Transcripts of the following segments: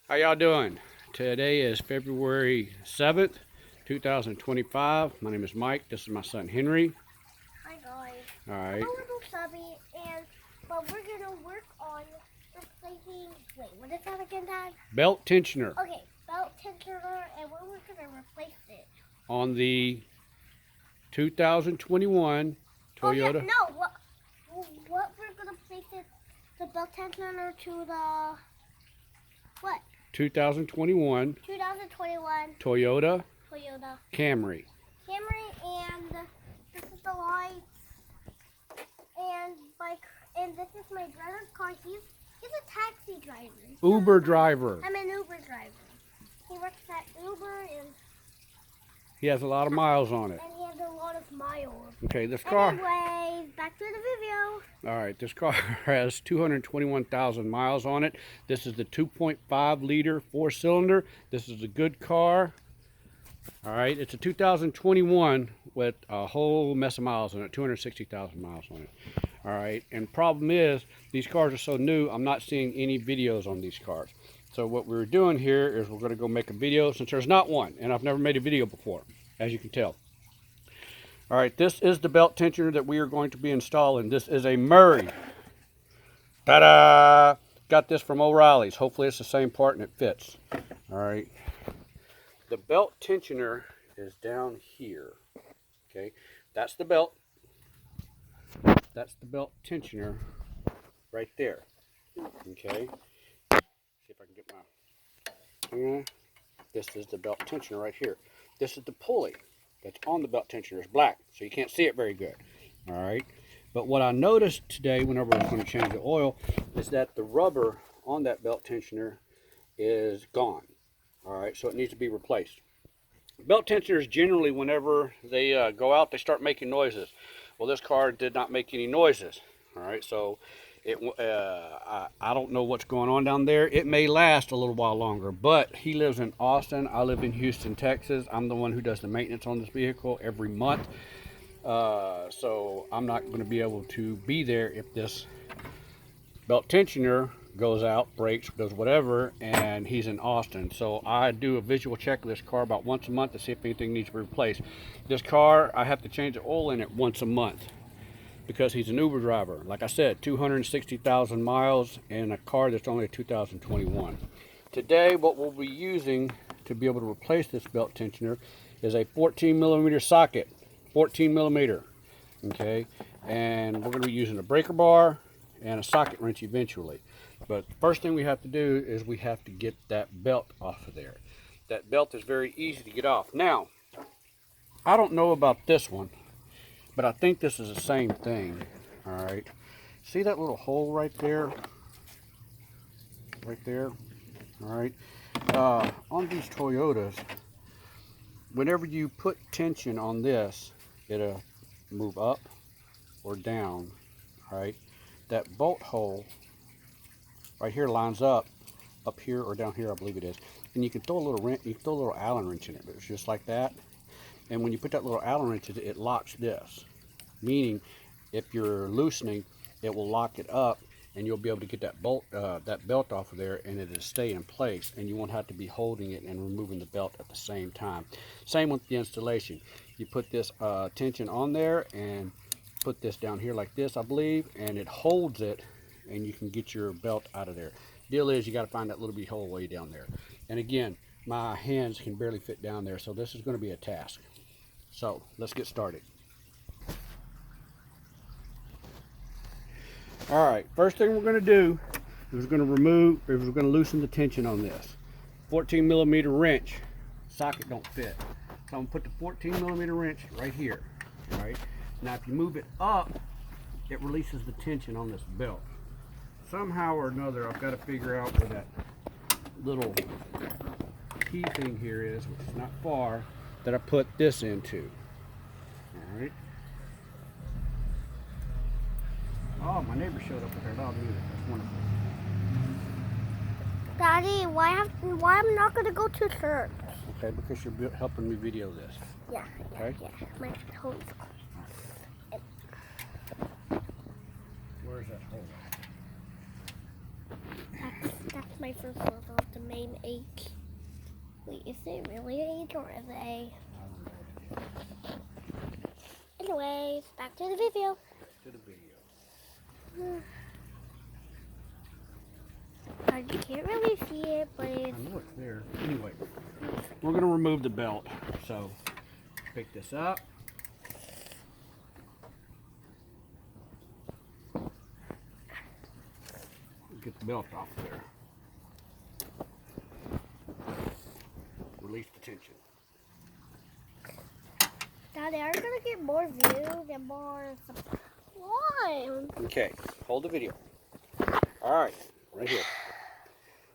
How y'all doing? Today is February 7th, 2025. My name is Mike. This is my son Henry. Hi guys. All I'm right. a little chubby, but we're gonna work on replacing. Wait, what is that again, Dad? Belt tensioner Okay, belt tensioner, and we're gonna replace it. on the 2021 Oh yeah, Toyota no. What we're gonna place is the belt tensioner to the what? 2021 2021 Toyota Toyota Camry. Camry, and this is the lights, and this is my driver's car. He's a taxi driver. Uber driver. I'm an Uber driver. He works at Uber, and He has a lot of miles on it. he has a lot of miles. Okay, this car. Anyways, back to the video. All right, this car has 221,000 miles on it. This is the 2.5 liter 4-cylinder. This is a good car. All right, it's a 2021 with a whole mess of miles on it, 260,000 miles on it. All right, and problem is these cars are so new, I'm not seeing any videos on these cars. So what we're doing here is we're going to go make a video since there's not one, and I've never made a video before, as you can tell. All right, this is the belt tensioner that we are going to be installing. This is a Murray. Ta-da! Got this from O'Reilly's. Hopefully it's the same part and it fits. All right. The belt tensioner is down here. Okay, that's the belt. That's the belt tensioner right there. Okay. See if I can get my. This is the belt tensioner right here. This is the pulley that's on the belt tensioner. It's black, so you can't see it very good. All right. But what I noticed today, whenever I was going to change the oil, is that the rubber on that belt tensioner is gone. All right, so it needs to be replaced. Belt tensioners generally, whenever they go out, they start making noises. Well, this car did not make any noises. All right, so I don't know what's going on down there. It may last a little while longer, but he lives in Austin. I live in Houston, Texas. I'm the one who does the maintenance on this vehicle every month. So I'm not going to be able to be there if this belt tensioner goes out, breaks, does whatever, and he's in Austin. So I do a visual check of this car about once a month to see if anything needs to be replaced. This car, I have to change the oil in it once a month because he's an Uber driver. Like I said, 260,000 miles in a car that's only a 2021. Today, what we'll be using to be able to replace this belt tensioner is a 14 millimeter socket, 14 millimeter, okay? And we're gonna be using a breaker bar and a socket wrench eventually. But the first thing we have to do is we have to get that belt off of there. That belt is very easy to get off. Now, I don't know about this one, but I think this is the same thing. All right. See that little hole right there? Right there. All right. On these Toyotas, whenever you put tension on this, it'll move up or down. All right. That bolt hole right here lines up here or down here, I believe it is. And you can throw a little wrench, you can throw a little Allen wrench in it, but it's just like that. And when you put that little Allen wrench in it, it locks this. Meaning, if you're loosening, it will lock it up, and you'll be able to get that belt off of there, and it'll stay in place, and you won't have to be holding it and removing the belt at the same time. Same with the installation. You put this tension on there, and put this down here like this, I believe, and it holds it, and you can get your belt out of there. Deal is, you got to find that little bitty hole way down there. And again, my hands can barely fit down there, so this is going to be a task. So let's get started. All right, first thing we're going to do is we're going to loosen the tension on this 14 millimeter wrench. Socket don't fit, so I'm going to put the 14 millimeter wrench right here. All right, now if you move it up, it releases the tension on this belt. Somehow or another, I've got to figure out where that little key thing here is, which is not far, that I put this into. All right. Oh, my neighbor showed up with their dog music. That's wonderful. Daddy, why I'm not gonna go to church? Okay, because you're helping me video this. Yeah. Okay. Yeah. My home. Where's that hole? That's my first level of the main same age. Wait, is it really age or is it a... Anyways, back to the video. To the video. You can't really see it, but I it's... know it's there. Anyway, we're going to remove the belt. So, pick this up. Get the belt off there. Release the tension. Now they are going to get more views and more supply. Okay, hold the video. Alright, right here.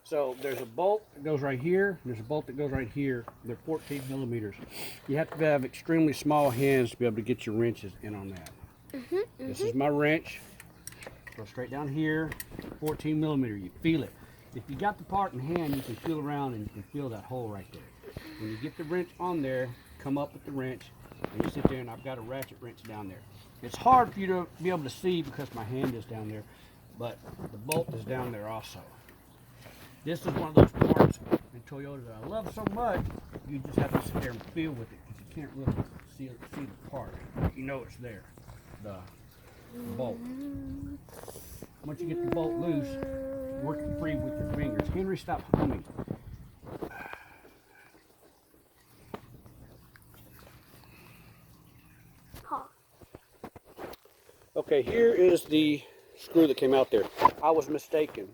So there's a bolt that goes right here, and there's a bolt that goes right here. They're 14 millimeters. You have to have extremely small hands to be able to get your wrenches in on that. This is my wrench. Go straight down here, 14 millimeter. You feel it. If you got the part in hand, you can feel around and you can feel that hole right there. When you get the wrench on there, come up with the wrench, and you sit there, and I've got a ratchet wrench down there. It's hard for you to be able to see because my hand is down there, but the bolt is down there also. This is one of those parts in Toyota that I love so much, you just have to sit there and feel with it because you can't really see the part. You know it's there, the bolt. Once you get the bolt loose, work it free with your fingers. Henry, stop humming. Okay, here is the screw that came out there. I was mistaken.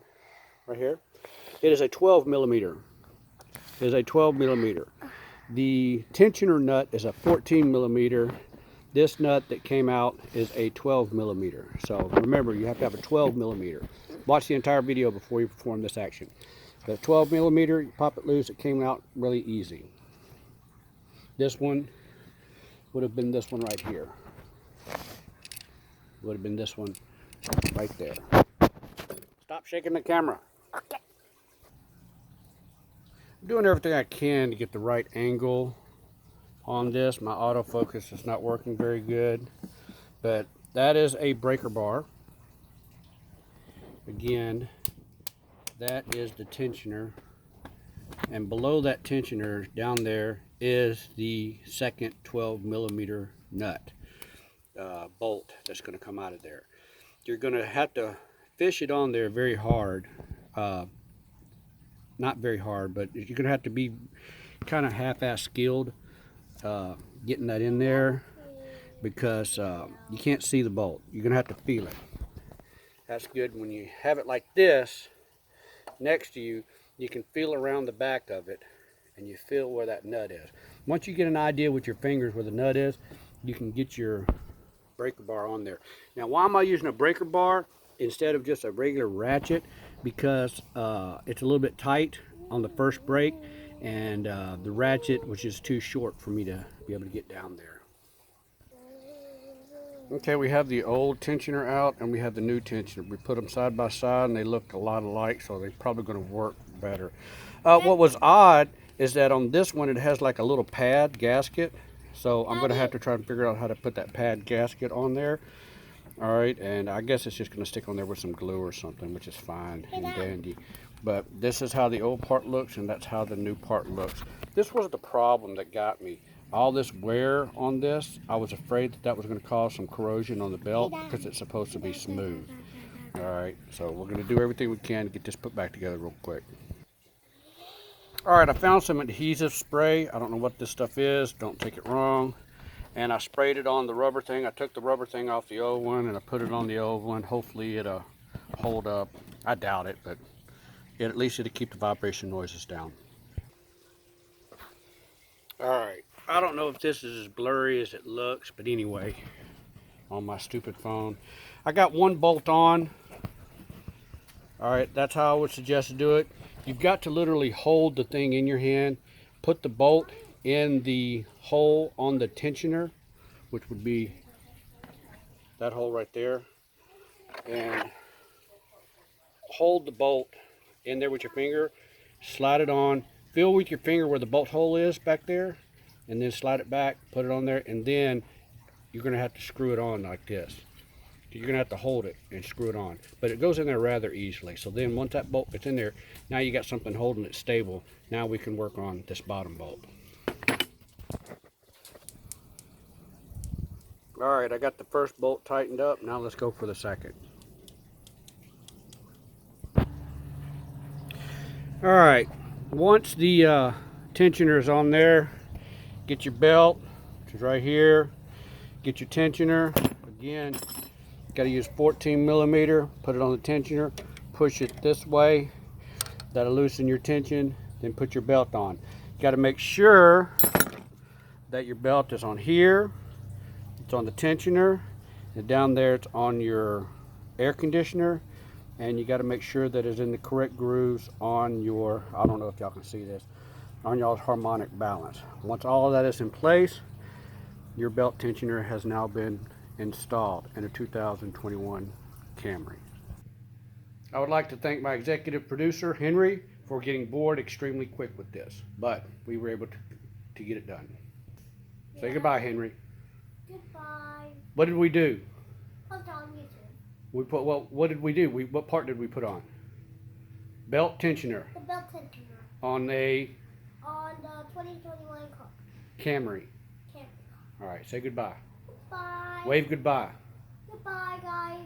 Right here. It is a 12 millimeter. It is a 12 millimeter. The tensioner nut is a 14 millimeter. This nut that came out is a 12 millimeter. So remember, you have to have a 12 millimeter. Watch the entire video before you perform this action. The 12 millimeter, you pop it loose, it came out really easy. This one would have been this one right here. Would have been this one right there. Stop shaking the camera. Okay. I'm doing everything I can to get the right angle on this. My autofocus is not working very good, but that is a breaker bar. Again, that is the tensioner, and below that tensioner down there is the second 12 millimeter nut bolt that's going to come out of there. You're going to have to fish it on there very hard. Not very hard, but you're going to have to be kind of half-ass skilled getting that in there because you can't see the bolt. You're going to have to feel it. That's good. When you have it like this next to you, you can feel around the back of it and you feel where that nut is. Once you get an idea with your fingers where the nut is, you can get your breaker bar on there. Now, why am I using a breaker bar instead of just a regular ratchet? Because it's a little bit tight on the first break, and the ratchet was just too short for me to be able to get down there. Okay, we have the old tensioner out and we have the new tensioner. We put them side by side and they look a lot alike, so they're probably going to work better. What was odd is that on this one it has like a little pad gasket, so I'm going to have to try and figure out how to put that pad gasket on there. All right, and I guess it's just going to stick on there with some glue or something, which is fine and dandy. But this is how the old part looks, and that's how the new part looks. This was the problem that got me. All this wear on this, I was afraid that that was going to cause some corrosion on the belt because it's supposed to be smooth. All right, so we're going to do everything we can to get this put back together real quick. All right, I found some adhesive spray. I don't know what this stuff is. Don't take it wrong. And I sprayed it on the rubber thing. I took the rubber thing off the old one and I put it on the old one. Hopefully it'll hold up. I doubt it, but at least it'll keep the vibration noises down. All right, I don't know if this is as blurry as it looks, but anyway, on my stupid phone. I got one bolt on. All right, that's how I would suggest to do it. You've got to literally hold the thing in your hand, put the bolt in the hole on the tensioner, which would be that hole right there, and hold the bolt in there with your finger, slide it on, feel with your finger where the bolt hole is back there, and then slide it back, put it on there, and then you're going to have to screw it on like this. You're gonna have to hold it and screw it on, but it goes in there rather easily. So then once that bolt gets in there, now you got something holding it stable. Now we can work on this bottom bolt. All right, I got the first bolt tightened up. Now let's go for the second. All right, once the tensioner is on there, get your belt, which is right here. Get your tensioner. Again, got to use 14 millimeter. Put it on the tensioner. Push it this way. That'll loosen your tension. Then put your belt on. Got to make sure that your belt is on here. It's on the tensioner, and down there it's on your air conditioner, and you got to make sure that it's in the correct grooves on your, I don't know if y'all can see this, on y'all's harmonic balance. Once all of that is in place, your belt tensioner has now been installed in a 2021 Camry. I would like to thank my executive producer, Henry, for getting bored extremely quick with this, but we were able to get it done. Say goodbye, Henry. Goodbye. What did we do? I'll tell you too. We put, well, what did we do? What part did we put on? Belt tensioner. The belt tensioner. On the 2021 car. Camry. Camry. All right, say goodbye. Bye. Wave goodbye. Goodbye, guys.